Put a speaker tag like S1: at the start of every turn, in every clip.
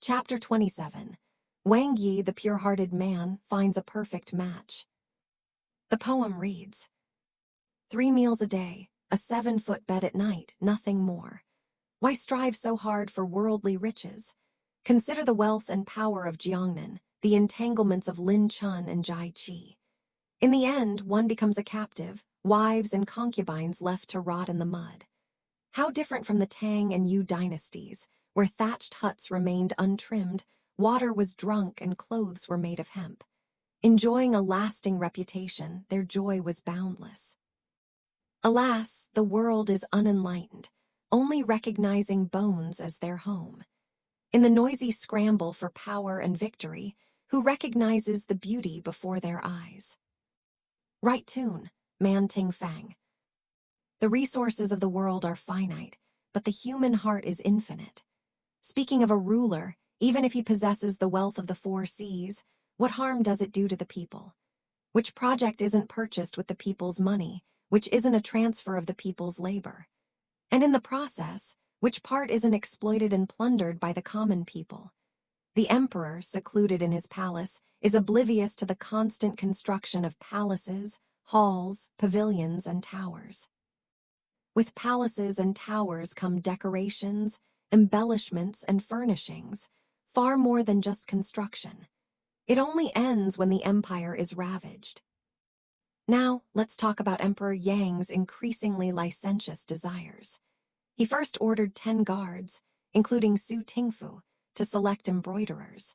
S1: Chapter 27. Wang Yi, the pure-hearted man, finds a perfect match. The poem reads, 3 meals a day, a 7-foot bed at night, nothing more. Why strive so hard for worldly riches? Consider the wealth and power of Jiangnan, the entanglements of Lin Chun and Jai Qi. In the end, one becomes a captive, wives and concubines left to rot in the mud. How different from the Tang and Yu dynasties, where thatched huts remained untrimmed, water was drunk and clothes were made of hemp. Enjoying a lasting reputation, their joy was boundless. Alas, the world is unenlightened, only recognizing bones as their home. In the noisy scramble for power and victory, who recognizes the beauty before their eyes? Right tune, Man Ting Fang. The resources of the world are finite, but the human heart is infinite. Speaking of a ruler, even if he possesses the wealth of the 4 seas, what harm does it do to the people? Which project isn't purchased with the people's money, which isn't a transfer of the people's labor? And in the process, which part isn't exploited and plundered by the common people? The emperor, secluded in his palace, is oblivious to the constant construction of palaces, halls, pavilions, and towers. With palaces and towers come decorations, embellishments, and furnishings, far more than just construction. It only ends when the empire is ravaged. Now, let's talk about Emperor Yang's increasingly licentious desires. He first ordered 10 guards, including Su Tingfu, to select embroiderers.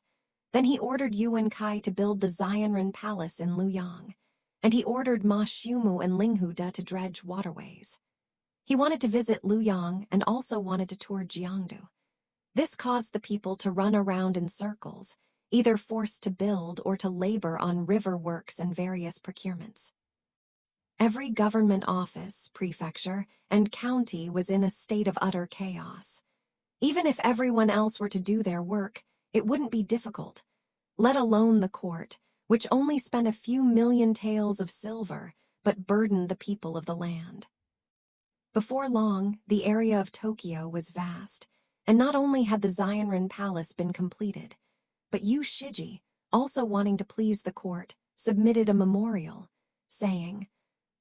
S1: Then he ordered Yuan Kai to build the Xianren Palace in Luoyang, and he ordered Ma Xiumu and Ling Huda to dredge waterways. He wanted to visit Luoyang and also wanted to tour Jiangdu. This caused the people to run around in circles, either forced to build or to labor on river works and various procurements. Every government office, prefecture, and county was in a state of utter chaos. Even if everyone else were to do their work, it wouldn't be difficult, let alone the court, which only spent a few million taels of silver but burdened the people of the land. Before long, the area of Tokyo was vast, and not only had the Xianren Palace been completed, but Yu Shiji, also wanting to please the court, submitted a memorial, saying,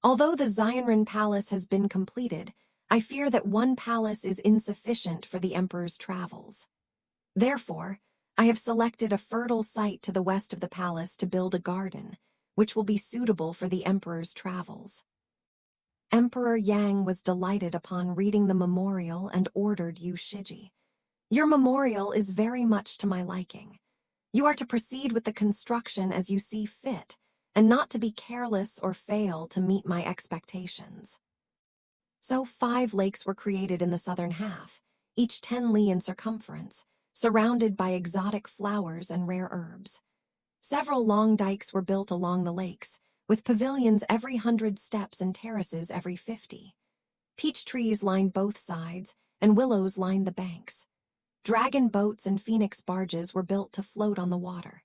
S1: "Although the Xianren Palace has been completed, I fear that one palace is insufficient for the emperor's travels. Therefore, I have selected a fertile site to the west of the palace to build a garden, which will be suitable for the emperor's travels." Emperor Yang was delighted upon reading the memorial and ordered Yu Shiji, "Your memorial is very much to my liking. You are to proceed with the construction as you see fit, and not to be careless or fail to meet my expectations." So 5 lakes were created in the southern half, each 10 li in circumference, surrounded by exotic flowers and rare herbs. Several long dikes were built along the lakes, with pavilions every 100 steps and terraces every 50. Peach trees lined both sides, and willows lined the banks. Dragon boats and phoenix barges were built to float on the water.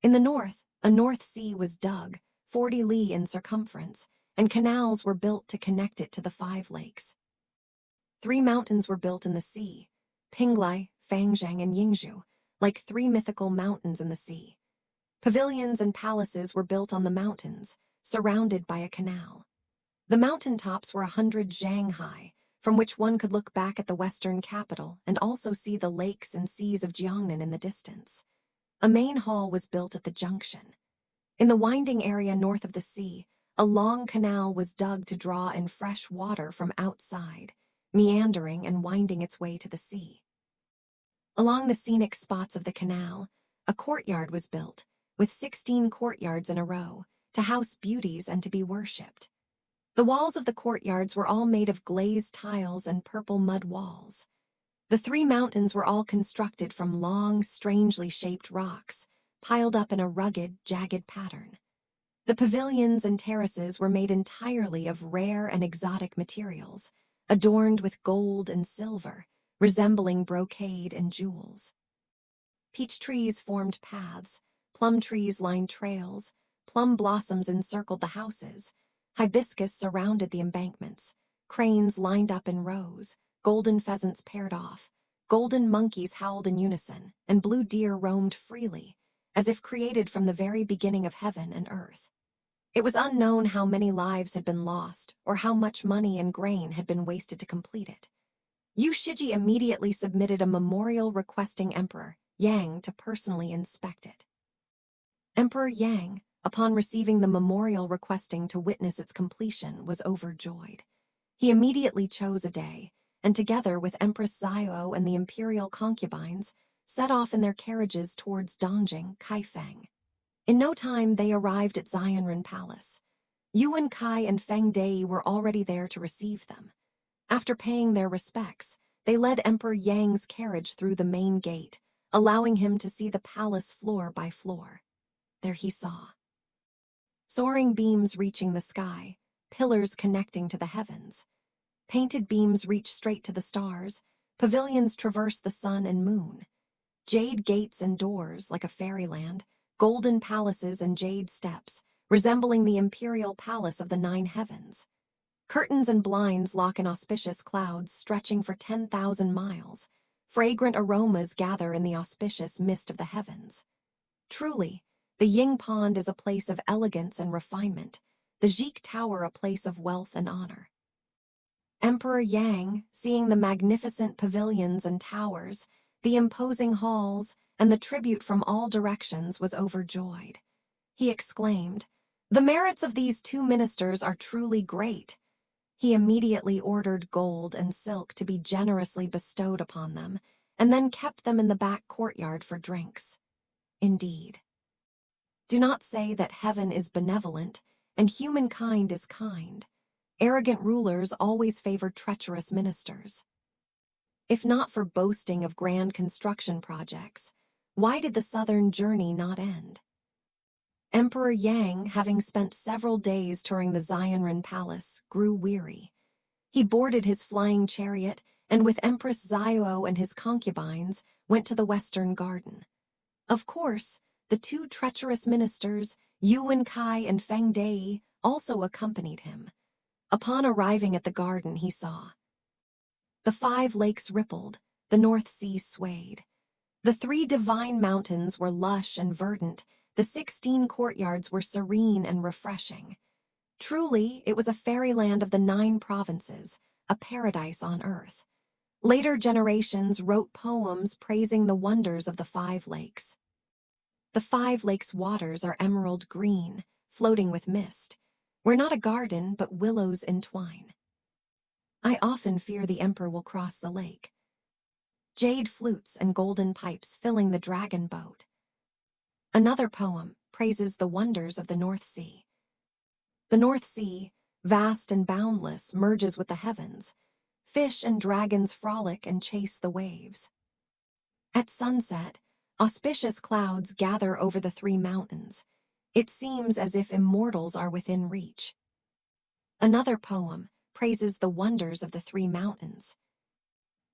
S1: In the north, a North Sea was dug, 40 li in circumference, and canals were built to connect it to the 5 lakes. 3 mountains were built in the sea, Pinglai, Fangzheng, and Yingzhou, like 3 mythical mountains in the sea. Pavilions and palaces were built on the mountains, surrounded by a canal. The mountaintops were 100 zhang high, from which one could look back at the western capital and also see the lakes and seas of Jiangnan in the distance. A main hall was built at the junction. In the winding area north of the sea, a long canal was dug to draw in fresh water from outside, meandering and winding its way to the sea. Along the scenic spots of the canal, a courtyard was built, with 16 courtyards in a row, to house beauties and to be worshipped. The walls of the courtyards were all made of glazed tiles and purple mud walls. The 3 mountains were all constructed from long, strangely shaped rocks, piled up in a rugged, jagged pattern. The pavilions and terraces were made entirely of rare and exotic materials, adorned with gold and silver, resembling brocade and jewels. Peach trees formed paths, plum trees lined trails, plum blossoms encircled the houses, hibiscus surrounded the embankments, cranes lined up in rows, golden pheasants paired off, golden monkeys howled in unison, and blue deer roamed freely, as if created from the very beginning of heaven and earth. It was unknown how many lives had been lost or how much money and grain had been wasted to complete it. Yu Shiji immediately submitted a memorial requesting Emperor Yang to personally inspect it. Emperor Yang, upon receiving the memorial requesting to witness its completion, was overjoyed. He immediately chose a day, and together with Empress Xiao and the imperial concubines, set off in their carriages towards Dongjing, Kaifeng. In no time they arrived at Xianren Palace. Yuan Kai and Feng Dei were already there to receive them. After paying their respects, they led Emperor Yang's carriage through the main gate, allowing him to see the palace floor by floor. There he saw soaring beams reaching the sky, pillars connecting to the heavens. Painted beams reach straight to the stars, pavilions traverse the sun and moon. Jade gates and doors like a fairyland, golden palaces and jade steps, resembling the imperial palace of the 9 heavens. Curtains and blinds lock in auspicious clouds stretching for 10,000 miles. Fragrant aromas gather in the auspicious mist of the heavens. Truly, the Ying Pond is a place of elegance and refinement, the Jik Tower a place of wealth and honor. Emperor Yang, seeing the magnificent pavilions and towers, the imposing halls, and the tribute from all directions, was overjoyed. He exclaimed, "The merits of these 2 ministers are truly great." He immediately ordered gold and silk to be generously bestowed upon them, and then kept them in the back courtyard for drinks. Indeed, do not say that heaven is benevolent and humankind is kind. Arrogant rulers always favor treacherous ministers. If not for boasting of grand construction projects, why did the southern journey not end? Emperor Yang, having spent several days touring the Xianren Palace, grew weary. He boarded his flying chariot and with Empress Xiao and his concubines went to the Western Garden. Of course, the 2 treacherous ministers, Yuan Kai and Feng Dei, also accompanied him. Upon arriving at the garden, he saw the 5 lakes rippled, the North Sea swayed. The 3 divine mountains were lush and verdant, the 16 courtyards were serene and refreshing. Truly, it was a fairyland of the 9 provinces, a paradise on earth. Later generations wrote poems praising the wonders of the 5 lakes. The 5 lakes' waters are emerald green, floating with mist, where not a garden but willows entwine. I often fear the emperor will cross the lake. Jade flutes and golden pipes filling the dragon boat. Another poem praises the wonders of the North Sea. The North Sea, vast and boundless, merges with the heavens. Fish and dragons frolic and chase the waves. At sunset, auspicious clouds gather over the 3 mountains. It seems as if immortals are within reach. Another poem praises the wonders of the 3 mountains.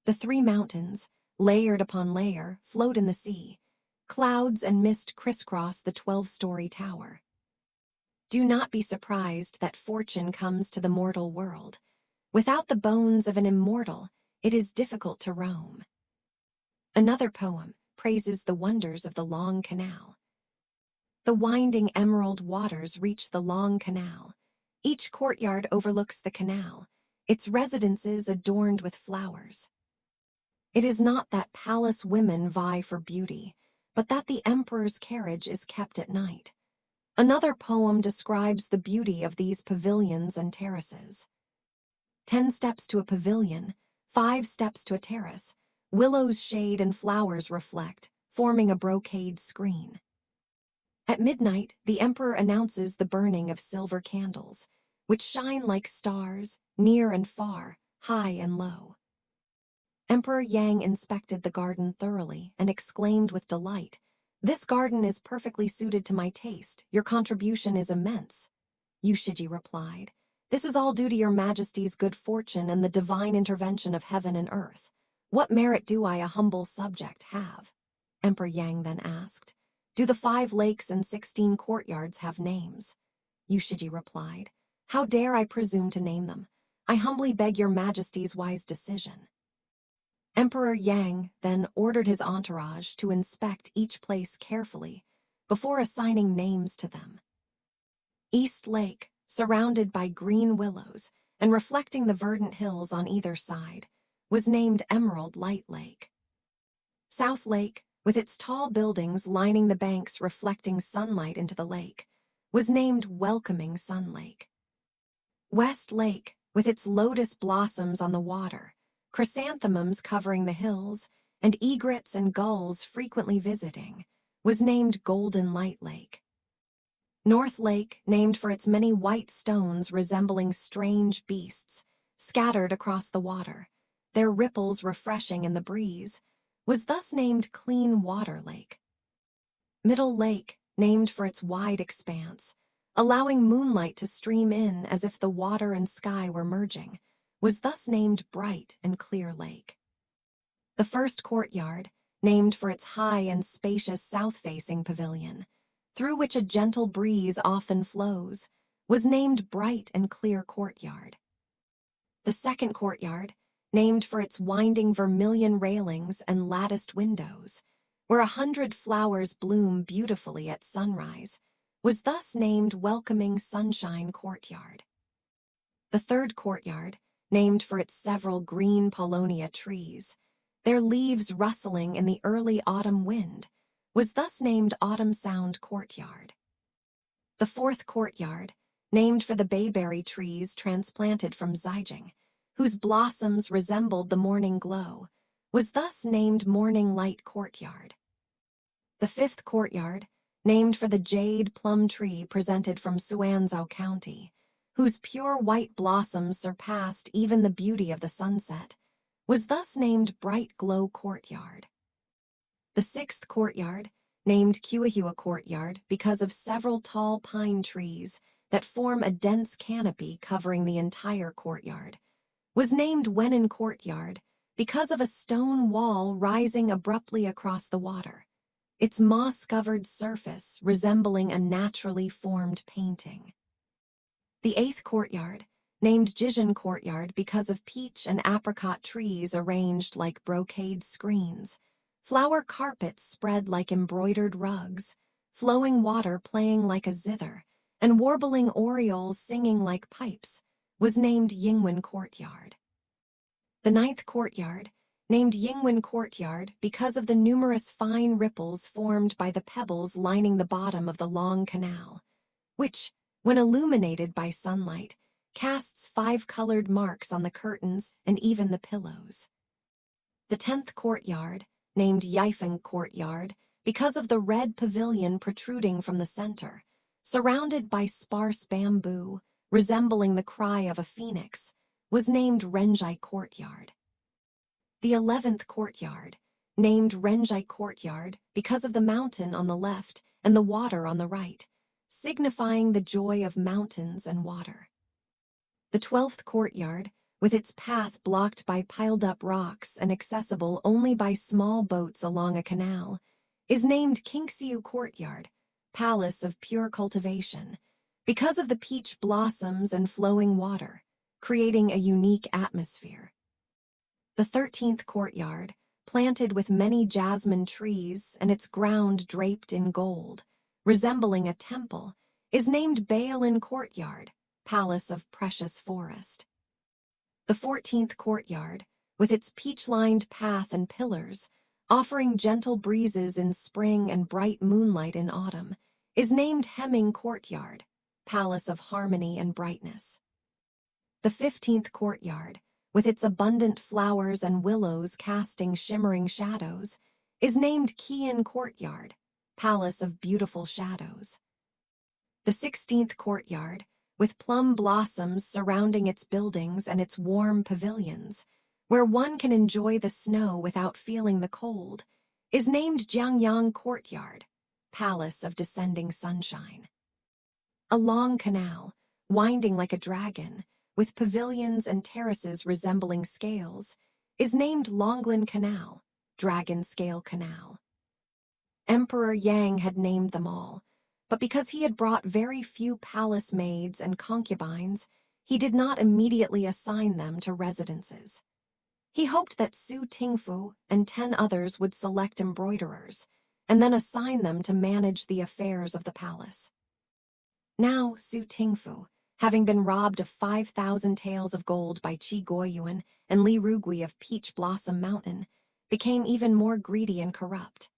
S1: The 3 mountains, layered upon layer, float in the sea. Clouds and mist crisscross the 12-story tower. Do not be surprised that fortune comes to the mortal world. Without the bones of an immortal, it is difficult to roam. Another poem praises the wonders of the Long Canal. The winding emerald waters reach the Long Canal. Each courtyard overlooks the canal, its residences adorned with flowers. It is not that palace women vie for beauty, but that the emperor's carriage is kept at night. Another poem describes the beauty of these pavilions and terraces. 10 steps to a pavilion, 5 steps to a terrace. Willows shade and flowers reflect, forming a brocade screen. At midnight, the emperor announces the burning of silver candles, which shine like stars, near and far, high and low. Emperor Yang inspected the garden thoroughly and exclaimed with delight, "This garden is perfectly suited to my taste. Your contribution is immense." Yu Shiji replied, "This is all due to your majesty's good fortune and the divine intervention of heaven and earth. What merit do I, a humble subject, have?" Emperor Yang then asked, "Do the 5 lakes and 16 courtyards have names?" Yu Shiji replied, "How dare I presume to name them? I humbly beg your majesty's wise decision." Emperor Yang then ordered his entourage to inspect each place carefully before assigning names to them. East Lake, surrounded by green willows and reflecting the verdant hills on either side, was named Emerald Light Lake. South Lake, with its tall buildings lining the banks reflecting sunlight into the lake, was named Welcoming Sun Lake. West Lake, with its lotus blossoms on the water, chrysanthemums covering the hills, and egrets and gulls frequently visiting, was named Golden Light Lake. North Lake, named for its many white stones resembling strange beasts, scattered across the water, their ripples refreshing in the breeze, was thus named Clean Water Lake. Middle Lake, named for its wide expanse, allowing moonlight to stream in as if the water and sky were merging, was thus named Bright and Clear Lake. The first courtyard, named for its high and spacious south-facing pavilion, through which a gentle breeze often flows, was named Bright and Clear Courtyard. The second courtyard, named for its winding vermilion railings and latticed windows, where 100 flowers bloom beautifully at sunrise, was thus named Welcoming Sunshine Courtyard. The third courtyard, named for its several green paulownia trees, their leaves rustling in the early autumn wind, was thus named Autumn Sound Courtyard. The fourth courtyard, named for the bayberry trees transplanted from Zhejiang, whose blossoms resembled the morning glow, was thus named Morning Light Courtyard. The fifth courtyard, named for the jade plum tree presented from Suanzhou County, whose pure white blossoms surpassed even the beauty of the sunset, was thus named Bright Glow Courtyard. The sixth courtyard, named Kuahua Courtyard because of several tall pine trees that form a dense canopy covering the entire courtyard, was named Wenan Courtyard because of a stone wall rising abruptly across the water, its moss-covered surface resembling a naturally formed painting. The eighth courtyard, named Jizhen Courtyard because of peach and apricot trees arranged like brocade screens, flower carpets spread like embroidered rugs, flowing water playing like a zither, and warbling orioles singing like pipes, was named Yingwen Courtyard. The ninth courtyard, named Yingwen Courtyard because of the numerous fine ripples formed by the pebbles lining the bottom of the long canal, which, when illuminated by sunlight, casts 5-colored marks on the curtains and even the pillows. The 10th courtyard, named Yifeng Courtyard because of the red pavilion protruding from the center, surrounded by sparse bamboo, resembling the cry of a phoenix, was named Renjai Courtyard. The 11th courtyard, named Renjai Courtyard because of the mountain on the left and the water on the right, signifying the joy of mountains and water. The 12th courtyard, with its path blocked by piled-up rocks and accessible only by small boats along a canal, is named Qingxiu Courtyard, Palace of Pure Cultivation, because of the peach blossoms and flowing water, creating a unique atmosphere. The 13th courtyard, planted with many jasmine trees and its ground draped in gold, resembling a temple, is named Bailin Courtyard, Palace of Precious Forest. The 14th courtyard, with its peach-lined path and pillars, offering gentle breezes in spring and bright moonlight in autumn, is named Hemming Courtyard, Palace of Harmony and Brightness. The 15th courtyard, with its abundant flowers and willows casting shimmering shadows, is named Qian Courtyard, Palace of Beautiful Shadows. The 16th courtyard, with plum blossoms surrounding its buildings and its warm pavilions, where one can enjoy the snow without feeling the cold, is named Jiangyang Courtyard, Palace of Descending Sunshine. A long canal, winding like a dragon, with pavilions and terraces resembling scales, is named Longlin Canal, Dragon Scale Canal. Emperor Yang had named them all, but because he had brought very few palace maids and concubines, he did not immediately assign them to residences. He hoped that Su Tingfu and 10 others would select embroiderers, and then assign them to manage the affairs of the palace. Now Su Tingfu, having been robbed of 5,000 taels of gold by Qi Guoyuan and Li Rugui of Peach Blossom Mountain, became even more greedy and corrupt.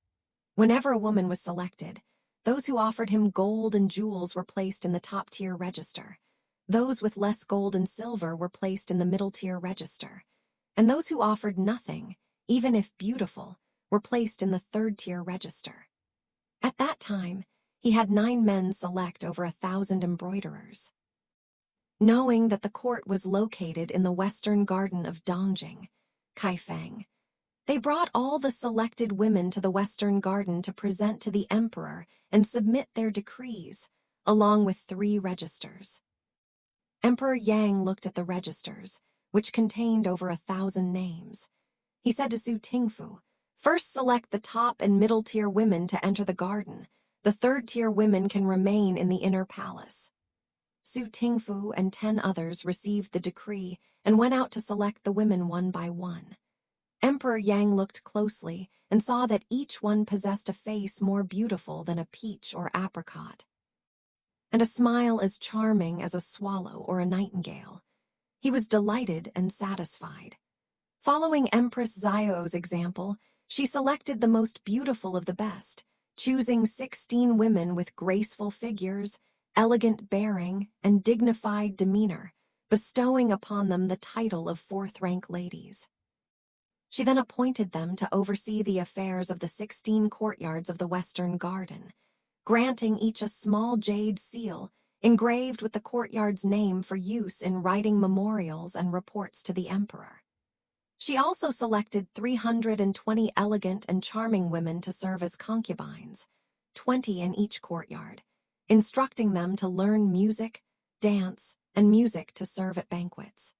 S1: Whenever a woman was selected, those who offered him gold and jewels were placed in the top-tier register. Those with less gold and silver were placed in the middle-tier register, and those who offered nothing, even if beautiful, were placed in the third-tier register. At that time, he had 9 men select over 1,000 embroiderers. Knowing that the court was located in the western garden of Dongjing, Kaifeng, they brought all the selected women to the western garden to present to the emperor and submit their decrees, along with 3 registers. Emperor Yang looked at the registers, which contained over 1,000 names. He said to Su Tingfu, "First select the top and middle-tier women to enter the garden. The third-tier women can remain in the inner palace." Su Tingfu and 10 others received the decree and went out to select the women one by one. Emperor Yang looked closely and saw that each one possessed a face more beautiful than a peach or apricot, and a smile as charming as a swallow or a nightingale. He was delighted and satisfied. Following Empress Xiao's example, she selected the most beautiful of the best, choosing 16 women with graceful figures, elegant bearing, and dignified demeanor, bestowing upon them the title of 4th-rank ladies. She then appointed them to oversee the affairs of the 16 courtyards of the Western Garden, granting each a small jade seal engraved with the courtyard's name for use in writing memorials and reports to the emperor. She also selected 320 elegant and charming women to serve as concubines, 20 in each courtyard, instructing them to learn music, dance, and music to serve at banquets.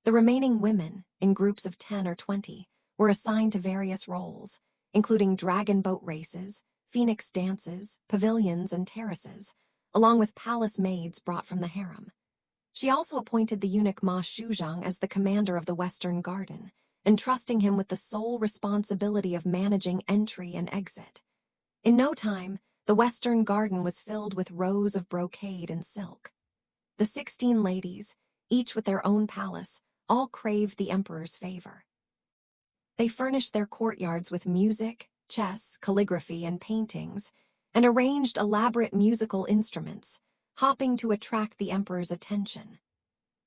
S1: The remaining women, in groups of 10 or 20, were assigned to various roles, including dragon boat races, phoenix dances, pavilions, and terraces, along with palace maids brought from the harem. She also appointed the eunuch Ma Shuzhang as the commander of the Western Garden, entrusting him with the sole responsibility of managing entry and exit. In no time, the Western Garden was filled with rows of brocade and silk. The 16 ladies, each with their own palace, all craved the emperor's favor. They furnished their courtyards with music, chess, calligraphy, and paintings, and arranged elaborate musical instruments, hopping to attract the emperor's attention.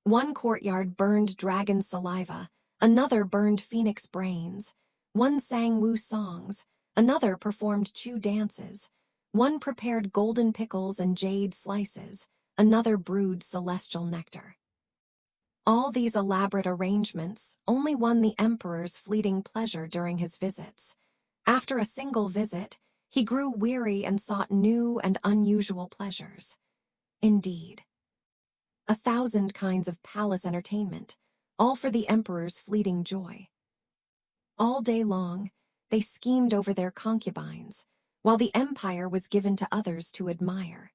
S1: One courtyard burned dragon saliva, another burned phoenix brains, one sang Wu songs, another performed Chu dances, one prepared golden pickles and jade slices, another brewed celestial nectar. All these elaborate arrangements only won the emperor's fleeting pleasure during his visits. After a single visit, he grew weary and sought new and unusual pleasures. Indeed, 1,000 kinds of palace entertainment, all for the emperor's fleeting joy. All day long, they schemed over their concubines, while the empire was given to others to admire.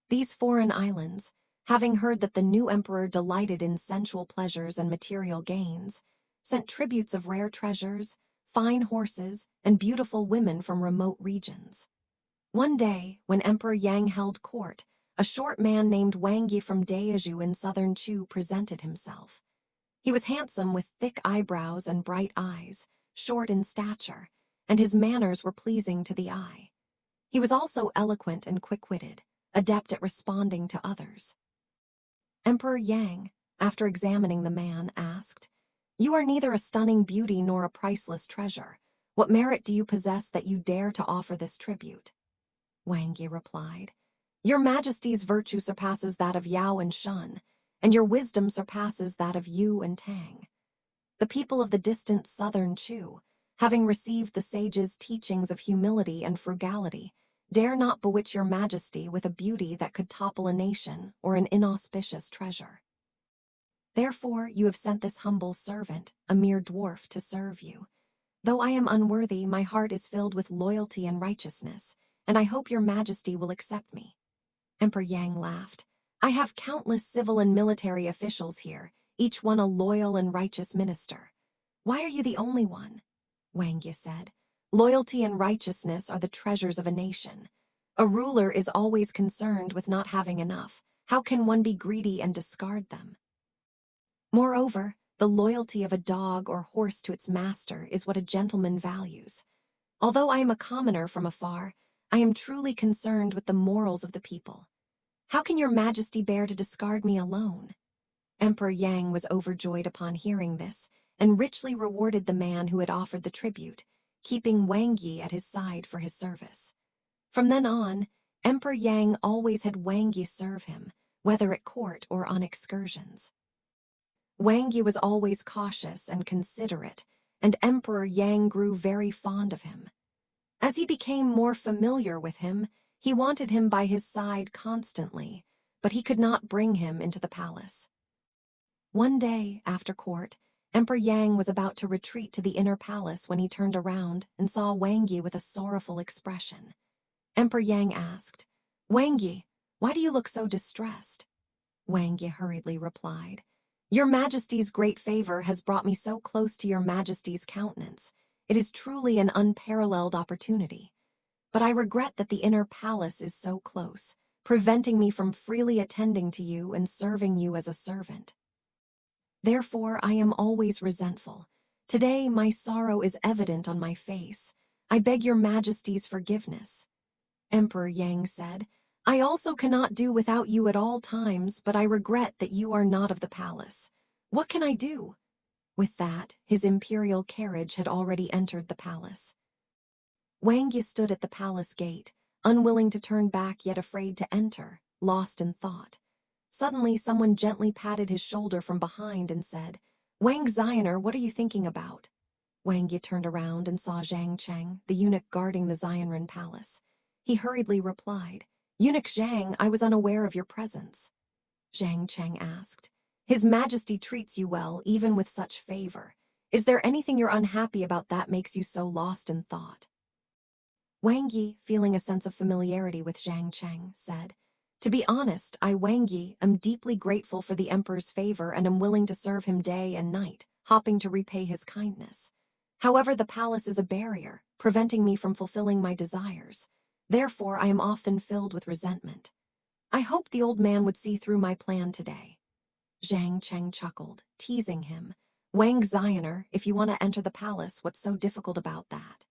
S1: These foreign islands, having heard that the new emperor delighted in sensual pleasures and material gains, sent tributes of rare treasures, fine horses, and beautiful women from remote regions. One day, when Emperor Yang held court, a short man named Wang Yi from Daeju in southern Chu presented himself. He was handsome with thick eyebrows and bright eyes, short in stature, and his manners were pleasing to the eye. He was also eloquent and quick-witted, adept at responding to others. Emperor Yang, after examining the man, asked, "You are neither a stunning beauty nor a priceless treasure. What merit do you possess that you dare to offer this tribute?" Wang Yi replied, "Your Majesty's virtue surpasses that of Yao and Shun, and your wisdom surpasses that of Yu and Tang. The people of the distant southern Chu, having received the sage's teachings of humility and frugality, dare not bewitch your Majesty with a beauty that could topple a nation or an inauspicious treasure. Therefore you have sent this humble servant, a mere dwarf, to serve you. Though I am unworthy, my heart is filled with loyalty and righteousness, and I hope your Majesty will accept me." Emperor Yang laughed. "I have countless civil and military officials here, each one a loyal and righteous minister. Why are you the only one? Wang Yi said. Loyalty and righteousness are the treasures of a nation. A ruler is always concerned with not having enough. How can one be greedy and discard them? Moreover, the loyalty of a dog or horse to its master is what a gentleman values. Although I am a commoner from afar, I am truly concerned with the morals of the people. How can your majesty bear to discard me alone? Emperor Yang was overjoyed upon hearing this, and richly rewarded the man who had offered the tribute, keeping Wang Yi at his side for his service. From then on, Emperor Yang always had Wang Yi serve him, whether at court or on excursions. Wang Yi was always cautious and considerate, and Emperor Yang grew very fond of him. As he became more familiar with him, he wanted him by his side constantly, but he could not bring him into the palace. One day, after court, Emperor Yang was about to retreat to the inner palace when he turned around and saw Wang Yi with a sorrowful expression. Emperor Yang asked, Wang Yi, why do you look so distressed? Wang Yi hurriedly replied, Your Majesty's great favor has brought me so close to your Majesty's countenance. It is truly an unparalleled opportunity. But I regret that the inner palace is so close, preventing me from freely attending to you and serving you as a servant. Therefore, I am always resentful. Today, my sorrow is evident on my face. I beg your Majesty's forgiveness. Emperor Yang said, I also cannot do without you at all times, but I regret that you are not of the palace. What can I do? With that, his imperial carriage had already entered the palace. Wang Yi stood at the palace gate, unwilling to turn back yet afraid to enter, lost in thought. Suddenly, someone gently patted his shoulder from behind and said, Wang Zioner, what are you thinking about? Wang Yi turned around and saw Zhang Cheng, the eunuch guarding the Zionren palace. He hurriedly replied, Eunuch Zhang, I was unaware of your presence. Zhang Cheng asked, His Majesty treats you well, even with such favor. Is there anything you're unhappy about that makes you so lost in thought? Wang Yi, feeling a sense of familiarity with Zhang Cheng, said, To be honest, I, Wang Yi, am deeply grateful for the Emperor's favor and am willing to serve him day and night, hoping to repay his kindness. However, the palace is a barrier, preventing me from fulfilling my desires. Therefore, I am often filled with resentment. I hoped the old man would see through my plan today. Zhang Cheng chuckled, teasing him. Wang Zioner, if you want to enter the palace, what's so difficult about that?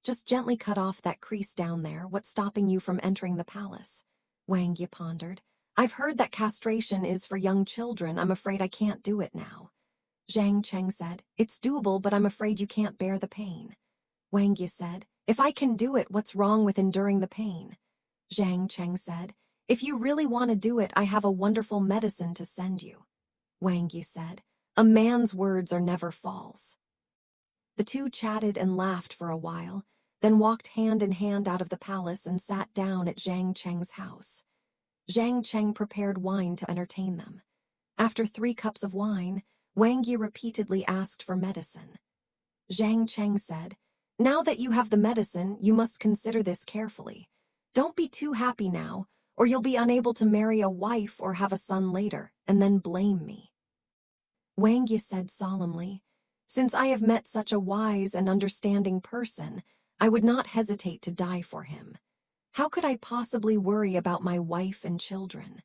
S1: Just gently cut off that crease down there. What's stopping you from entering the palace? Wang Yi pondered. I've heard that castration is for young children. I'm afraid I can't do it now. Zhang Cheng said, It's doable, but I'm afraid you can't bear the pain. Wang Yi said, If I can do it, what's wrong with enduring the pain? Zhang Cheng said, If you really want to do it, I have a wonderful medicine to send you. Wang Yi said, A man's words are never false. The two chatted and laughed for a while, then walked hand in hand out of the palace and sat down at Zhang Cheng's house. Zhang Cheng prepared wine to entertain them. After 3 cups of wine, Wang Yi repeatedly asked for medicine. Zhang Cheng said, Now that you have the medicine, you must consider this carefully. Don't be too happy now, or you'll be unable to marry a wife or have a son later, and then blame me. Wang Yi said solemnly, Since I have met such a wise and understanding person, I would not hesitate to die for him. How could I possibly worry about my wife and children?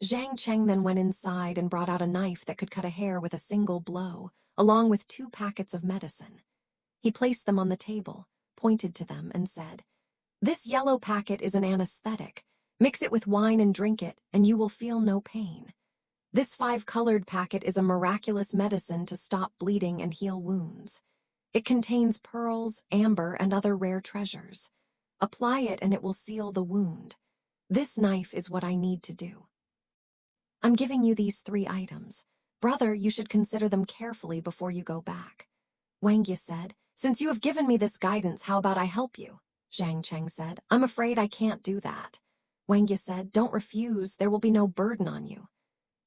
S1: Zhang Cheng then went inside and brought out a knife that could cut a hair with a single blow, along with 2 packets of medicine. He placed them on the table, pointed to them, and said, This yellow packet is an anesthetic. Mix it with wine and drink it, and you will feel no pain. This 5-colored packet is a miraculous medicine to stop bleeding and heal wounds. It contains pearls, amber, and other rare treasures. Apply it and it will seal the wound. This knife is what I need to do. I'm giving you these 3 items. Brother, you should consider them carefully before you go back. Wang Yi said, Since you have given me this guidance, how about I help you? Zhang Cheng said, I'm afraid I can't do that. Wang Yi said, Don't refuse, there will be no burden on you.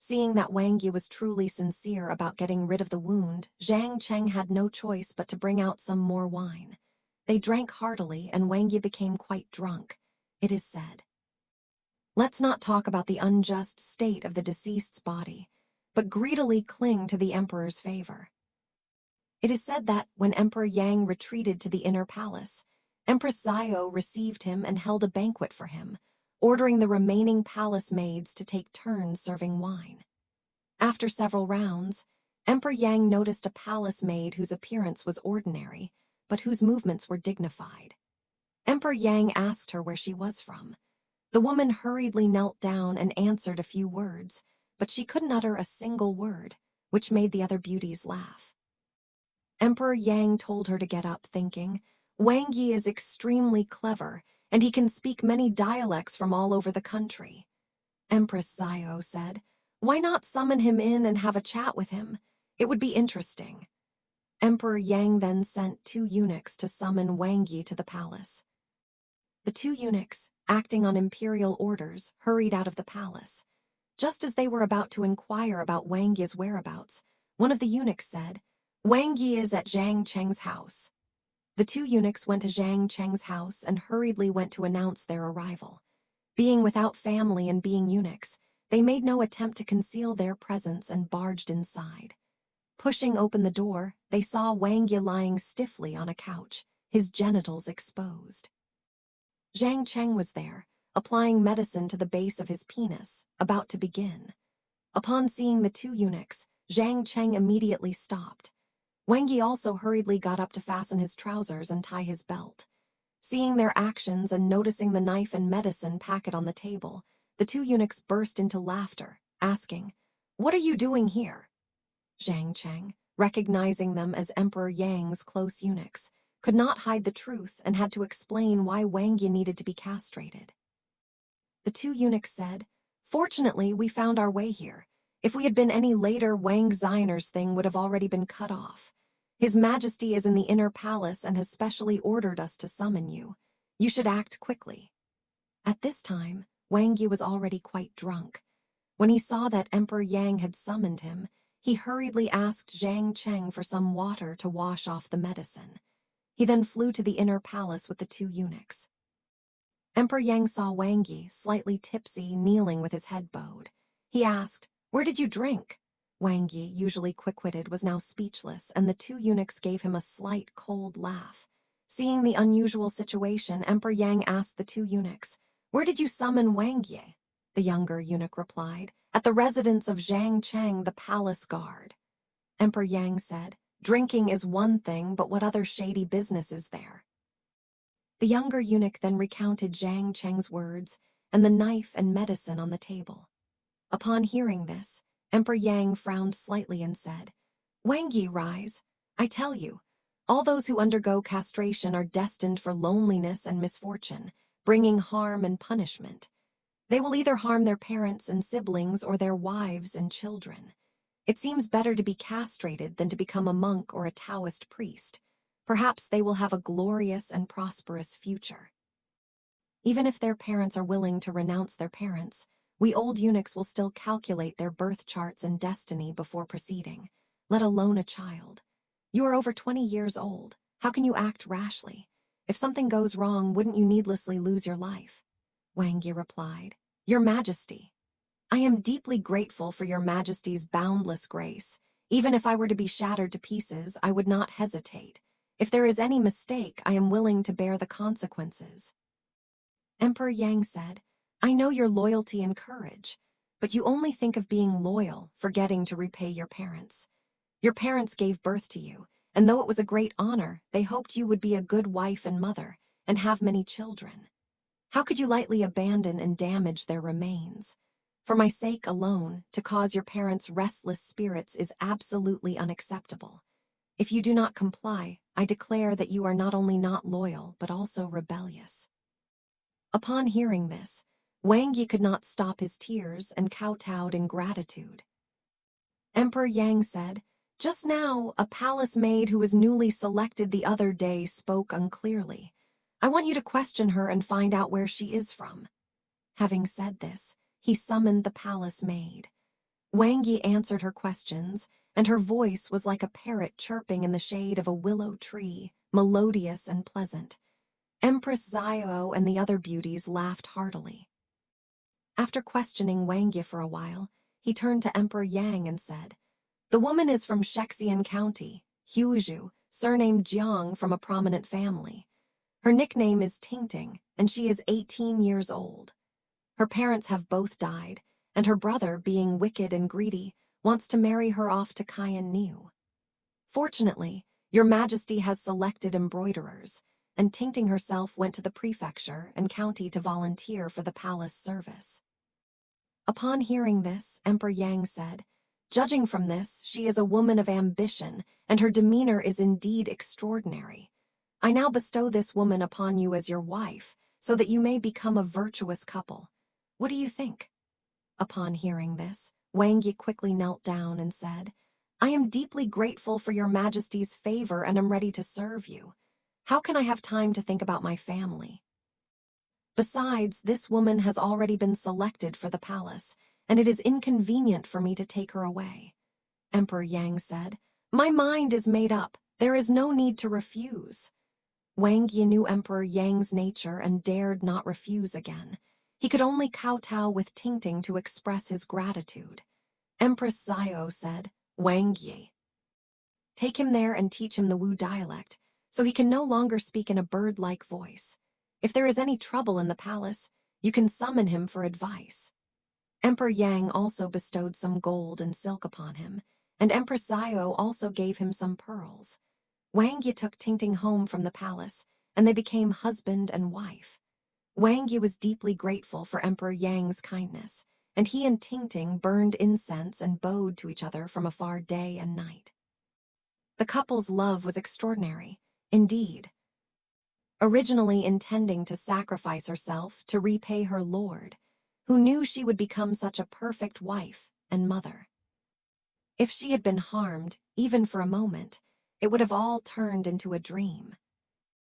S1: Seeing that Wang Yi was truly sincere about getting rid of the wound, Zhang Cheng had no choice but to bring out some more wine. They drank heartily, and Wang Yi became quite drunk. It is said, Let's not talk about the unjust state of the deceased's body. but greedily cling to the emperor's favor. It is said that when Emperor Yang retreated to the inner palace, Empress Xiao received him and held a banquet for him, ordering the remaining palace maids to take turns serving wine. After several rounds, Emperor Yang noticed a palace maid whose appearance was ordinary, but whose movements were dignified. Emperor Yang asked her where she was from. The woman hurriedly knelt down and answered a few words, but she couldn't utter a single word, which made the other beauties laugh. Emperor Yang told her to get up, thinking, Wang Yi is extremely clever, and he can speak many dialects from all over the country. Empress Xiao said, why not summon him in and have a chat with him? It would be interesting. Emperor Yang then sent 2 eunuchs to summon Wang Yi to the palace. The 2 eunuchs, acting on imperial orders, hurried out of the palace. Just as they were about to inquire about Wang Yi's whereabouts, one of the eunuchs said, Wang Yi is at Zhang Cheng's house. The 2 eunuchs went to Zhang Cheng's house and hurriedly went to announce their arrival. Being without family and being eunuchs, they made no attempt to conceal their presence and barged inside. Pushing open the door, they saw Wang Yi lying stiffly on a couch, his genitals exposed. Zhang Cheng was there, applying medicine to the base of his penis, about to begin. Upon seeing the 2 eunuchs, Zhang Cheng immediately stopped. Wang Yi also hurriedly got up to fasten his trousers and tie his belt. Seeing their actions and noticing the knife and medicine packet on the table, the 2 eunuchs burst into laughter, asking, what are you doing here? Zhang Cheng, recognizing them as Emperor Yang's close eunuchs, could not hide the truth and had to explain why Wang Yi needed to be castrated. The 2 eunuchs said, fortunately, we found our way here. If we had been any later, Wang Xiner's thing would have already been cut off. His Majesty is in the inner palace and has specially ordered us to summon you. You should act quickly. At this time, Wang Yi was already quite drunk. When he saw that Emperor Yang had summoned him, he hurriedly asked Zhang Cheng for some water to wash off the medicine. He then flew to the inner palace with the 2 eunuchs. Emperor Yang saw Wang Yi, slightly tipsy, kneeling with his head bowed. He asked, where did you drink? Wang Yi, usually quick-witted, was now speechless, and the 2 eunuchs gave him a slight, cold laugh. Seeing the unusual situation, Emperor Yang asked the 2 eunuchs, where did you summon Wang Yi? The younger eunuch replied, at the residence of Zhang Cheng, the palace guard. Emperor Yang said, drinking is one thing, but what other shady business is there? The younger eunuch then recounted Zhang Cheng's words and the knife and medicine on the table. Upon hearing this, Emperor Yang frowned slightly and said, Wang Yi, rise. I tell you, all those who undergo castration are destined for loneliness and misfortune, bringing harm and punishment. They will either harm their parents and siblings or their wives and children. It seems better to be castrated than to become a monk or a Taoist priest. Perhaps they will have a glorious and prosperous future. Even if their parents are willing to renounce their parents, we old eunuchs will still calculate their birth charts and destiny before proceeding, let alone a child. You are over 20 years old. How can you act rashly? If something goes wrong, wouldn't you needlessly lose your life? Wang Yi replied, Your Majesty, I am deeply grateful for Your Majesty's boundless grace. Even if I were to be shattered to pieces, I would not hesitate. If there is any mistake, I am willing to bear the consequences. Emperor Yang said, I know your loyalty and courage, but you only think of being loyal, forgetting to repay your parents. Your parents gave birth to you, and though it was a great honor, they hoped you would be a good wife and mother, and have many children. How could you lightly abandon and damage their remains? For my sake alone, to cause your parents' restless spirits is absolutely unacceptable. If you do not comply, I declare that you are not only not loyal, but also rebellious. Upon hearing this, Wang Yi could not stop his tears and kowtowed in gratitude. Emperor Yang said, Just now, a palace maid who was newly selected the other day spoke unclearly. I want you to question her and find out where she is from. Having said this, he summoned the palace maid. Wang Yi answered her questions, and her voice was like a parrot chirping in the shade of a willow tree, melodious and pleasant. Empress Xiao and the other beauties laughed heartily. After questioning Wang Yi for a while, he turned to Emperor Yang and said, "The woman is from Shexian County, Huzhu, surnamed Jiang from a prominent family. Her nickname is Tingting, and she is 18 years old. Her parents have both died, and her brother, being wicked and greedy, wants to marry her off to Cayenne Niu. Fortunately, your majesty has selected embroiderers, and Tingting herself went to the prefecture and county to volunteer for the palace service." Upon hearing this, Emperor Yang said, "Judging from this, she is a woman of ambition, and her demeanor is indeed extraordinary. I now bestow this woman upon you as your wife, so that you may become a virtuous couple. What do you think?" Upon hearing this, Wang Yi quickly knelt down and said, "I am deeply grateful for your majesty's favor and am ready to serve you. How can I have time to think about my family? Besides, this woman has already been selected for the palace, and it is inconvenient for me to take her away." Emperor Yang said, "My mind is made up. There is no need to refuse." Wang Yi knew Emperor Yang's nature and dared not refuse again. He could only kowtow with Tingting to express his gratitude. Empress Xiao said, "Wang Yi, take him there and teach him the Wu dialect, so he can no longer speak in a bird-like voice. If there is any trouble in the palace, you can summon him for advice." Emperor Yang also bestowed some gold and silk upon him, and Empress Xiao also gave him some pearls. Wang Yi took Tingting home from the palace, and they became husband and wife. Wang Yi was deeply grateful for Emperor Yang's kindness, and he and Tingting burned incense and bowed to each other from afar day and night. The couple's love was extraordinary, indeed. Originally intending to sacrifice herself to repay her lord, who knew she would become such a perfect wife and mother. If she had been harmed, even for a moment, it would have all turned into a dream.